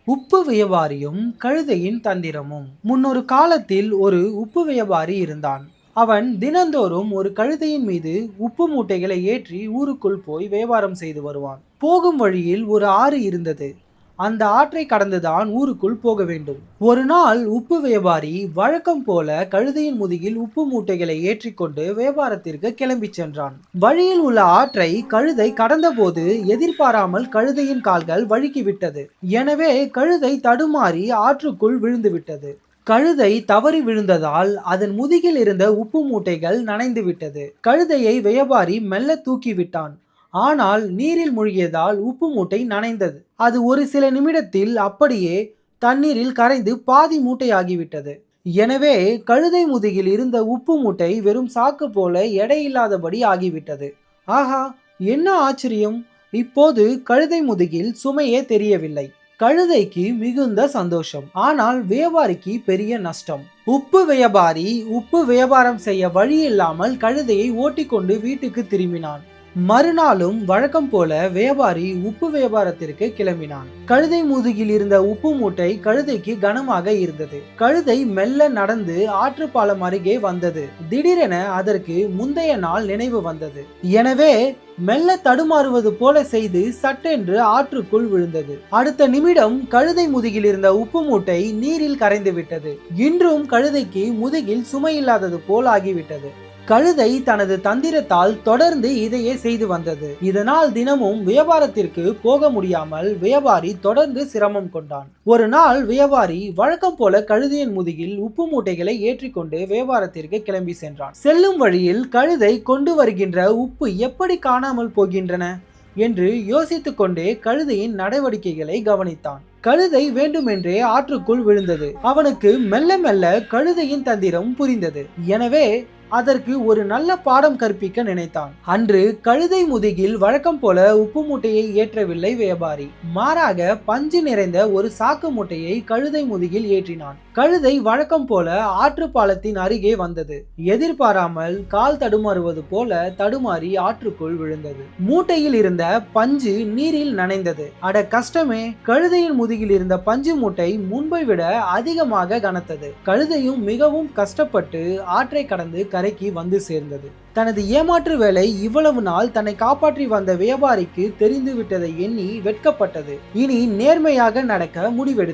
உப்பு வியாபாரியும் கழுதையின் தந்திரமும். முன்னொரு காலத்தில் ஒரு உப்பு வியாபாரி இருந்தான். அவன் தினந்தோறும் ஒரு கழுதையின் மீது உப்பு மூட்டைகளை ஏற்றி ஊருக்குள் போய் வியாபாரம் செய்து வருவான். போகும் வழியில் ஒரு ஆறு இருந்தது. அந்த ஆற்றை கடந்துதான் ஊருக்குள் போக வேண்டும். ஒரு நாள் உப்பு வியாபாரி வழக்கம் போல கழுதையின் முதுகில் உப்பு மூட்டைகளை ஏற்றிக்கொண்டு வியாபாரத்திற்கு கிளம்பி சென்றான். வழியில் உள்ள ஆற்றை கழுதை கடந்தபோது எதிர்பாராமல் கழுதையின் கால்கள் வழுக்கிவிட்டது. எனவே கழுதை தடுமாறி ஆற்றுக்குள் விழுந்து விட்டது. கழுதை தவறி விழுந்ததால் அதன் முதுகில் இருந்த உப்பு மூட்டைகள் நனைந்து விட்டது. கழுதையை வியாபாரி மெல்ல தூக்கி விட்டான். ஆனால் நீரில் மூழ்கியதால் உப்பு மூட்டை நனைந்தது. அது ஒரு சில நிமிடத்தில் அப்படியே தண்ணீரில் கரைந்து பாதி மூட்டையாகிவிட்டது. எனவே கழுதை முதுகில் இருந்த உப்பு மூட்டை வெறும் சாக்கு போல எடையில்லாதபடி ஆகிவிட்டது. ஆஹா, என்ன ஆச்சரியம்! இப்போது கழுதை முதுகில் சுமையே தெரியவில்லை. கழுதைக்கு மிகுந்த சந்தோஷம். ஆனால் வியாபாரிக்கு பெரிய நஷ்டம். உப்பு வியாபாரி உப்பு வியாபாரம் செய்ய வழி இல்லாமல் கழுதையை ஓட்டிக்கொண்டு வீட்டுக்கு திரும்பினான். மறுநாளும் வழக்கம் போல வியாபாரி உப்பு வியாபாரத்திற்கு கிளம்பினான். கழுதை முதுகில் இருந்த உப்பு மூட்டை கழுதைக்கு கனமாக இருந்தது. கழுதை மெல்ல நடந்து ஆற்றுப்பாலம் அருகே வந்தது. திடீரென அதற்கு முந்தைய நாள் நினைவு வந்தது. எனவே மெல்ல தடுமாறுவது போல செய்து சட்டென்று ஆற்றுக்குள் விழுந்தது. அடுத்த நிமிடம் கழுதை முதுகில் இருந்த உப்பு மூட்டை நீரில் கரைந்து விட்டது. இன்றும் கழுதைக்கு முதுகில் சுமையில்லாதது போல் ஆகிவிட்டது. கழுதை தனது தந்திரத்தால் தொடர்ந்து இதையே செய்து வந்தது. இதனால் தினமும் வியாபாரத்திற்கு போக முடியாமல் வியாபாரி தொடர்ந்து சிரமம் கொண்டான். ஒரு நாள் வியாபாரி வழக்கம் போல கழுதையின் முதுகில் உப்பு மூட்டைகளை ஏற்றிக்கொண்டு வியாபாரத்திற்கு கிளம்பி சென்றான். செல்லும் வழியில் கழுதை கொண்டு வருகின்ற உப்பு எப்படி காணாமல் போகின்றன என்று யோசித்துக் கொண்டே கழுதையின் நடவடிக்கைகளை கவனித்தான். கழுதை வேண்டுமென்றே ஆற்றுக்குள் விழுந்தது. அவனுக்கு மெல்ல மெல்ல கழுதையின் தந்திரம் புரிந்தது. எனவே அதற்கு ஒரு நல்ல பாடம் கற்பிக்க நினைத்தான். அன்று கழுதை முதுகில் வழக்கம் போல உப்பு மூட்டையை ஏற்றவில்லை வியாபாரி. மாறாக பஞ்சு நிறைந்த ஒரு சாக்கு மூட்டையை கழுதை முதுகில் ஏற்றினான். கழுதை வழக்கம் போல ஆற்று பாலத்தின் அருகே வந்தது. எதிர்பாராமல் கால் தடுமாறுவது போல தடுமாறி ஆற்றுக்குள் விழுந்தது. மூட்டையில் இருந்த பஞ்சு நீரில் நனைந்தது. அட கஷ்டமே! கழுதையின் முதுகில் இருந்த பஞ்சு மூட்டை முன்பை விட அதிகமாக கனத்தது. கழுதையும் மிகவும் கஷ்டப்பட்டு ஆற்றை கடந்து கரைக்கு வந்து சேர்ந்தது. தனது ஏமாற்று வேலை இவ்வளவு நாள் தன்னை காப்பாற்றி வந்த வியாபாரிக்கு தெரிந்து விட்டதை எண்ணி வெட்கப்பட்டது. இனி நேர்மையாக நடக்க முடிவெடுத்தது.